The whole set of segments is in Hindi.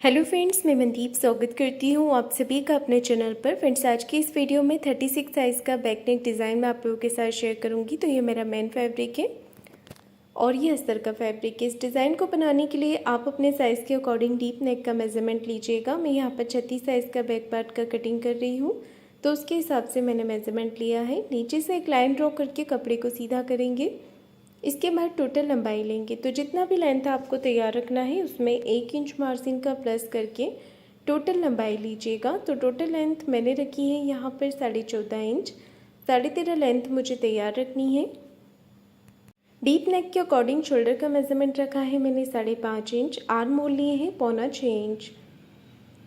हेलो फ्रेंड्स, मैं मनदीप स्वागत करती हूँ आप सभी का अपने चैनल पर। फ्रेंड्स, आज की इस वीडियो में 36 साइज़ का बैक नेक डिज़ाइन मैं आप लोगों के साथ शेयर करूँगी। तो ये मेरा मेन फैब्रिक है और ये अस्तर का फैब्रिक है। इस डिज़ाइन को बनाने के लिए आप अपने साइज़ के अकॉर्डिंग डीप नेक का मेजरमेंट लीजिएगा। मैं यहाँ पर 36 साइज़ का बैक पार्ट का कटिंग कर रही हूँ, तो उसके हिसाब से मैंने मेजरमेंट लिया है। नीचे से एक लाइन ड्रॉ करके कपड़े को सीधा करेंगे। इसके बाद टोटल लंबाई लेंगे, तो जितना भी लेंथ आपको तैयार रखना है उसमें 1 इंच मार्जिन का प्लस करके टोटल लंबाई लीजिएगा। तो टोटल लेंथ मैंने रखी है यहाँ पर 14.5 इंच, 13.5 लेंथ मुझे तैयार रखनी है। डीप नेक के अकॉर्डिंग शोल्डर का मेजरमेंट रखा है मैंने 5.5 इंच, आर्म होल लिए हैं 6.25 इंच।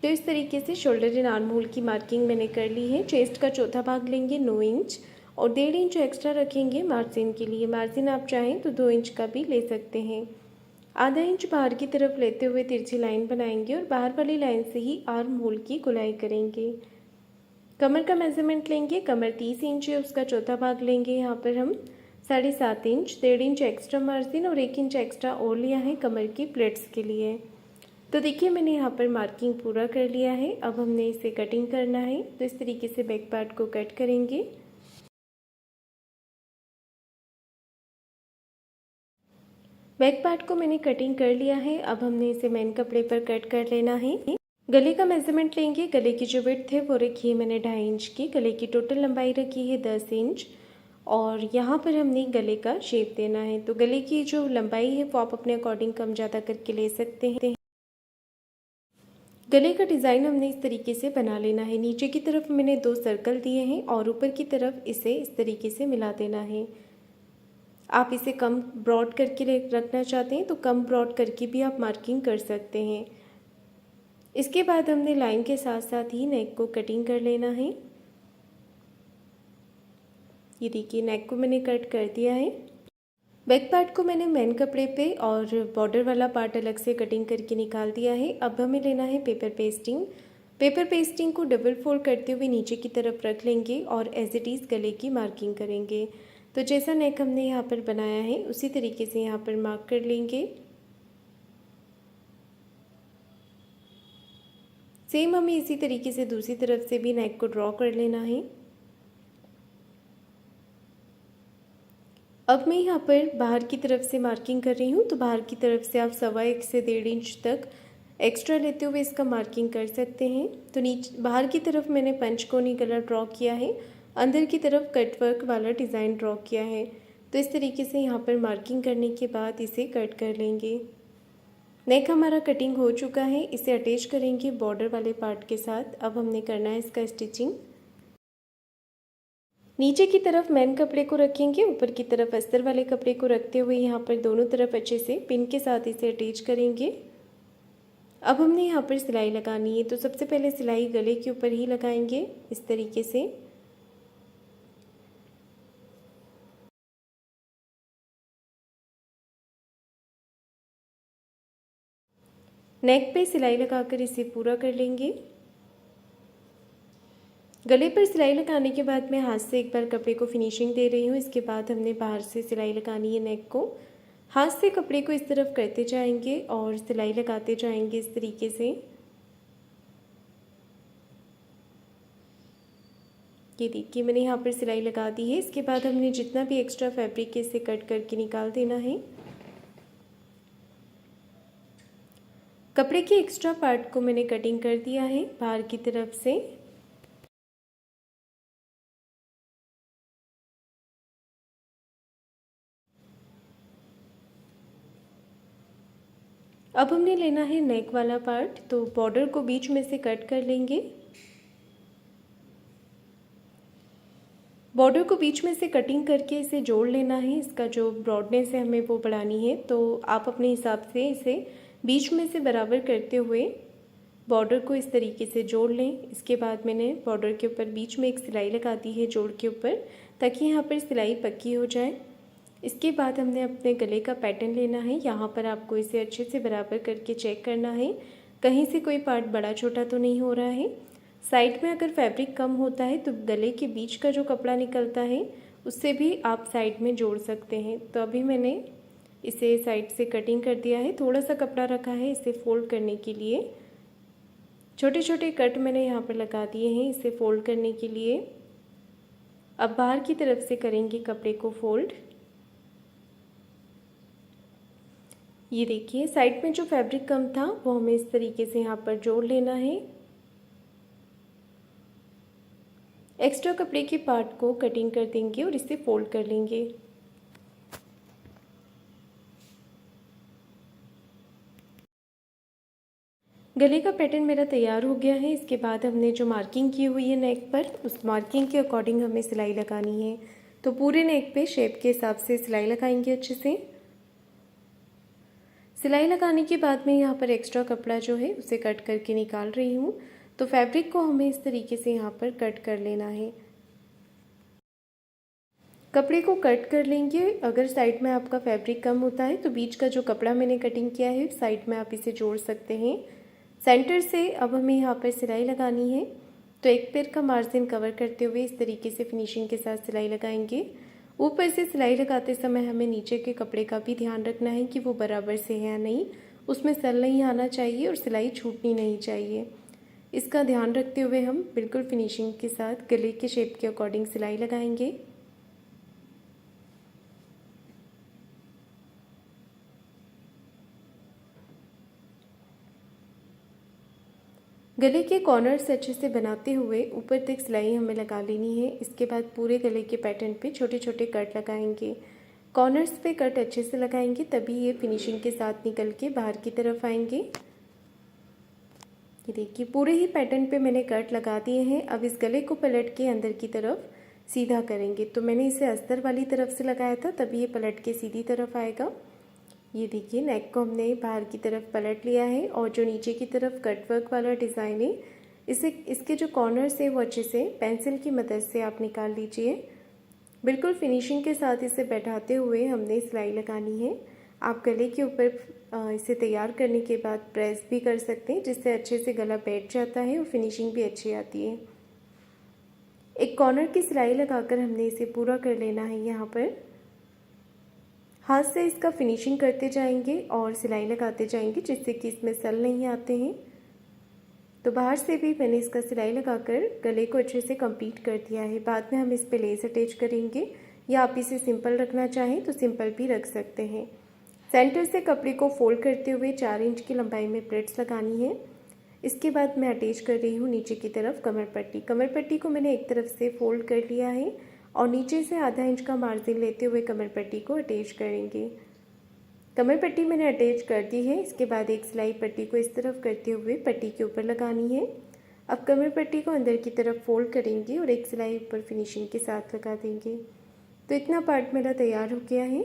तो इस तरीके से शोल्डर एंड आर्म होल की मार्किंग मैंने कर ली है। चेस्ट का चौथा भाग लेंगे 9 इंच और 1.5 इंच एक्स्ट्रा रखेंगे मार्जिन के लिए। मार्जिन आप चाहें तो 2 इंच का भी ले सकते हैं। आधा इंच बाहर की तरफ लेते हुए तिरछी लाइन बनाएंगे और बाहर वाली लाइन से ही आर्म होल की गुलाई करेंगे। कमर का मेजरमेंट लेंगे, कमर 30 इंच है, उसका चौथा भाग लेंगे यहाँ पर हम 7.5 इंच। 1.5 इंच एक्स्ट्रा मार्जिन और 1 इंच एक्स्ट्रा और लिया है कमर की प्लेट्स के लिए। तो देखिए मैंने यहाँ पर मार्किंग पूरा कर लिया है। अब हमने इसे कटिंग करना है, तो इस तरीके से बैक पार्ट को कट करेंगे। बैक पार्ट को मैंने कटिंग कर लिया है। अब हमने इसे मेन कपड़े पर कट कर लेना है। गले का मेजरमेंट लेंगे। गले की जो विड्थ है वो रखी है मैंने 2.5 इंच की। गले की टोटल लंबाई रखी है 10 इंच और यहाँ पर हमने गले का शेप देना है। तो गले की जो लंबाई है वो आप अपने अकॉर्डिंग कम ज़्यादा करके ले सकते हैं। गले का डिज़ाइन हमने इस तरीके से बना लेना है। नीचे की तरफ मैंने 2 सर्कल दिए हैं और ऊपर की तरफ इसे इस तरीके से मिला देना है। आप इसे कम ब्रॉड करके रखना चाहते हैं तो कम ब्रॉड करके भी आप मार्किंग कर सकते हैं। इसके बाद हमने लाइन के साथ साथ ही नेक को कटिंग कर लेना है। ये देखिए नेक को मैंने कट कर दिया है। बैक पार्ट को मैंने मेन कपड़े पे और बॉर्डर वाला पार्ट अलग से कटिंग करके निकाल दिया है। अब हमें लेना है पेपर पेस्टिंग। पेपर पेस्टिंग को डबल फोल्ड करते हुए नीचे की तरफ रख लेंगे और एज इट इज़ गले की मार्किंग करेंगे। तो जैसा नेक हमने यहाँ पर बनाया है उसी तरीके से यहाँ पर मार्क कर लेंगे। सेम हमें इसी तरीके से दूसरी तरफ से भी नेक को ड्रॉ कर लेना है। अब मैं यहाँ पर बाहर की तरफ से मार्किंग कर रही हूँ, तो बाहर की तरफ से आप 1.25 से 1.5 इंच तक एक्स्ट्रा लेते हुए इसका मार्किंग कर सकते हैं। तो नीचे बाहर की तरफ मैंने पंचकोनी गला ड्रॉ किया है, अंदर की तरफ कटवर्क वाला डिज़ाइन ड्रॉ किया है। तो इस तरीके से यहाँ पर मार्किंग करने के बाद इसे कट कर लेंगे। नेक हमारा कटिंग हो चुका है, इसे अटैच करेंगे बॉर्डर वाले पार्ट के साथ। अब हमने करना है इसका स्टिचिंग। नीचे की तरफ मेन कपड़े को रखेंगे, ऊपर की तरफ अस्तर वाले कपड़े को रखते हुए यहाँ पर दोनों तरफ अच्छे से पिन के साथ इसे अटैच करेंगे। अब हमने यहाँ पर सिलाई लगानी है, तो सबसे पहले सिलाई गले के ऊपर ही लगाएंगे इस तरीके से। नेक पे सिलाई लगाकर इसे पूरा कर लेंगे। गले पर सिलाई लगाने के बाद मैं हाथ से एक बार कपड़े को फिनिशिंग दे रही हूँ। इसके बाद हमने बाहर से सिलाई लगानी है। नेक को हाथ से कपड़े को इस तरफ करते जाएंगे और सिलाई लगाते जाएंगे इस तरीके से। ये देखिए मैंने यहाँ पर सिलाई लगा दी है। इसके बाद हमने जितना भी एक्स्ट्रा फैब्रिक है इसे कट करके निकाल देना है। कपड़े के एक्स्ट्रा पार्ट को मैंने कटिंग कर दिया है बाहर की तरफ से। अब हमने लेना है नेक वाला पार्ट, तो बॉर्डर को बीच में से कट कर लेंगे। बॉर्डर को बीच में से कटिंग करके इसे जोड़ लेना है। इसका जो ब्रॉडनेस है हमें वो बढ़ानी है, तो आप अपने हिसाब से इसे बीच में से बराबर करते हुए बॉर्डर को इस तरीके से जोड़ लें। इसके बाद मैंने बॉर्डर के ऊपर बीच में एक सिलाई लगा दी है जोड़ के ऊपर, ताकि यहाँ पर सिलाई पक्की हो जाए। इसके बाद हमने अपने गले का पैटर्न लेना है। यहाँ पर आपको इसे अच्छे से बराबर करके चेक करना है, कहीं से कोई पार्ट बड़ा छोटा तो नहीं हो रहा है। साइड में अगर फैब्रिक कम होता है तो गले के बीच का जो कपड़ा निकलता है उससे भी आप साइड में जोड़ सकते हैं। तो अभी मैंने इसे साइड से कटिंग कर दिया है। थोड़ा सा कपड़ा रखा है इसे फोल्ड करने के लिए। छोटे छोटे कट मैंने यहाँ पर लगा दिए हैं इसे फोल्ड करने के लिए। अब बाहर की तरफ से करेंगे कपड़े को फोल्ड। ये देखिए साइड में जो फैब्रिक कम था वो हमें इस तरीके से यहाँ पर जोड़ लेना है। एक्स्ट्रा कपड़े के पार्ट को कटिंग कर देंगे और इसे फोल्ड कर लेंगे। गले का पैटर्न मेरा तैयार हो गया है। इसके बाद हमने जो मार्किंग की हुई है नेक पर, उस मार्किंग के अकॉर्डिंग हमें सिलाई लगानी है। तो पूरे नेक पे शेप के हिसाब से सिलाई लगाएंगे अच्छे से। सिलाई लगाने के बाद में यहाँ पर एक्स्ट्रा कपड़ा जो है उसे कट करके निकाल रही हूँ। तो फैब्रिक को हमें इस तरीके से यहाँ पर कट कर लेना है। कपड़े को कट कर लेंगे। अगर साइड में आपका फैब्रिक कम होता है तो बीच का जो कपड़ा मैंने कटिंग किया है साइड में आप इसे जोड़ सकते हैं। सेंटर से अब हमें यहाँ पर सिलाई लगानी है। तो एक पैर का मार्जिन कवर करते हुए इस तरीके से फिनिशिंग के साथ सिलाई लगाएंगे। ऊपर से सिलाई लगाते समय हमें नीचे के कपड़े का भी ध्यान रखना है कि वो बराबर से है या नहीं, उसमें सल नहीं आना चाहिए और सिलाई छूटनी नहीं चाहिए। इसका ध्यान रखते हुए हम बिल्कुल फिनिशिंग के साथ गले के शेप के अकॉर्डिंग सिलाई लगाएंगे। गले के कॉर्नर्स अच्छे से बनाते हुए ऊपर तक सिलाई हमें लगा लेनी है। इसके बाद पूरे गले के पैटर्न पे छोटे छोटे कट लगाएंगे। कॉर्नर्स पे कट अच्छे से लगाएंगे तभी ये फिनिशिंग के साथ निकल के बाहर की तरफ आएंगे। ये देखिए पूरे ही पैटर्न पे मैंने कट लगा दिए हैं। अब इस गले को पलट के अंदर की तरफ सीधा करेंगे। तो मैंने इसे अस्तर वाली तरफ से लगाया था तभी ये पलट के सीधी तरफ आएगा। ये देखिए नेक को हमने बाहर की तरफ पलट लिया है और जो नीचे की तरफ कटवर्क वाला डिज़ाइन है इसके जो कॉर्नर्स है वो अच्छे से पेंसिल की मदद से आप निकाल लीजिए। बिल्कुल फिनिशिंग के साथ इसे बैठाते हुए हमने सिलाई लगानी है। आप गले के ऊपर इसे तैयार करने के बाद प्रेस भी कर सकते हैं जिससे अच्छे से गला बैठ जाता है और फिनिशिंग भी अच्छी आती है। एक कॉर्नर की सिलाई लगाकर हमने इसे पूरा कर लेना है। यहाँ पर हाथ से इसका फिनिशिंग करते जाएंगे और सिलाई लगाते जाएंगे जिससे कि इसमें सल नहीं आते हैं। तो बाहर से भी मैंने इसका सिलाई लगाकर गले को अच्छे से कंप्लीट कर दिया है। बाद में हम इस पे लेस अटैच करेंगे या आप इसे सिंपल रखना चाहें तो सिंपल भी रख सकते हैं। सेंटर से कपड़े को फोल्ड करते हुए 4 इंच की लंबाई में प्लेट्स लगानी है। इसके बाद मैं अटैच कर रही हूँ नीचे की तरफ कमर पट्टी। कमर पट्टी को मैंने एक तरफ से फोल्ड कर लिया है और नीचे से आधा इंच का मार्जिन लेते हुए कमर पट्टी को अटैच करेंगे। कमर पट्टी मैंने अटैच कर दी है। इसके बाद एक सिलाई पट्टी को इस तरफ करते हुए पट्टी के ऊपर लगानी है। अब कमर पट्टी को अंदर की तरफ फोल्ड करेंगे और एक सिलाई ऊपर फिनिशिंग के साथ लगा देंगे। तो इतना पार्ट मेरा तैयार हो गया है।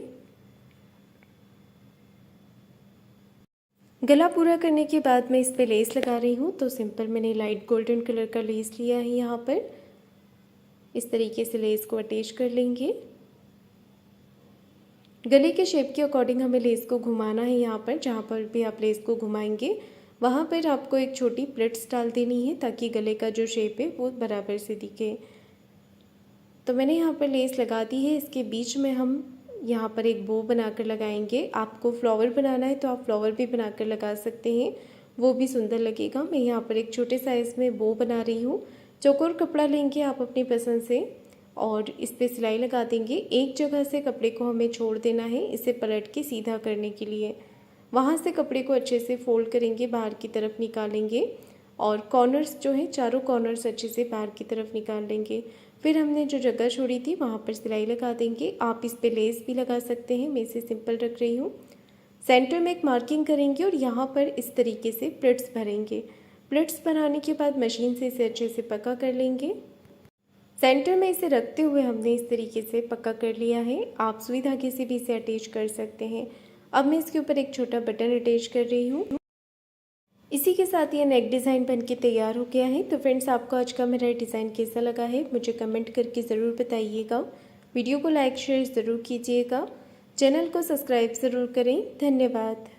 गला पूरा करने के बाद मैं इस पर लेस लगा रही हूँ। तो सिंपल मैंने लाइट गोल्डन कलर का लेस लिया है। यहाँ पर इस तरीके से लेस को अटैच कर लेंगे। गले के शेप के अकॉर्डिंग हमें लेस को घुमाना है। यहाँ पर जहाँ पर भी आप लेस को घुमाएंगे वहाँ पर आपको एक छोटी प्लेट्स डाल देनी है ताकि गले का जो शेप है वो बराबर से दिखे। तो मैंने यहाँ पर लेस लगा दी है। इसके बीच में हम यहाँ पर एक बो बनाकर लगाएंगे। आपको फ्लावर बनाना है तो आप फ्लावर भी बनाकर लगा सकते हैं, वो भी सुंदर लगेगा। मैं यहाँ पर एक छोटे साइज़ में बो बना रही हूँ। चौकोर कपड़ा लेंगे आप अपनी पसंद से और इस पर सिलाई लगा देंगे। एक जगह से कपड़े को हमें छोड़ देना है इसे पलट के सीधा करने के लिए। वहाँ से कपड़े को अच्छे से फोल्ड करेंगे, बाहर की तरफ निकालेंगे और कॉर्नर्स जो है चारों कॉर्नर्स अच्छे से बाहर की तरफ निकाल लेंगे। फिर हमने जो जगह छोड़ी थी वहाँ पर सिलाई लगा देंगे। आप इस पर लेस भी लगा सकते हैं, मैं इसे सिंपल रख रही हूँ। सेंटर में एक मार्किंग करेंगे और यहाँ पर इस तरीके से प्लेट्स भरेंगे। प्लेट्स बनाने के बाद मशीन से इसे अच्छे से पक्का कर लेंगे। सेंटर में इसे रखते हुए हमने इस तरीके से पक्का कर लिया है। आप सुई धागे से भी इसे अटैच कर सकते हैं। अब मैं इसके ऊपर एक छोटा बटन अटैच कर रही हूँ। इसी के साथ ये नेक डिज़ाइन बनके तैयार हो गया है। तो फ्रेंड्स, आपको आज का मेरा डिज़ाइन कैसा लगा है मुझे कमेंट करके ज़रूर बताइएगा। वीडियो को लाइक शेयर ज़रूर कीजिएगा। चैनल को सब्सक्राइब ज़रूर करें। धन्यवाद।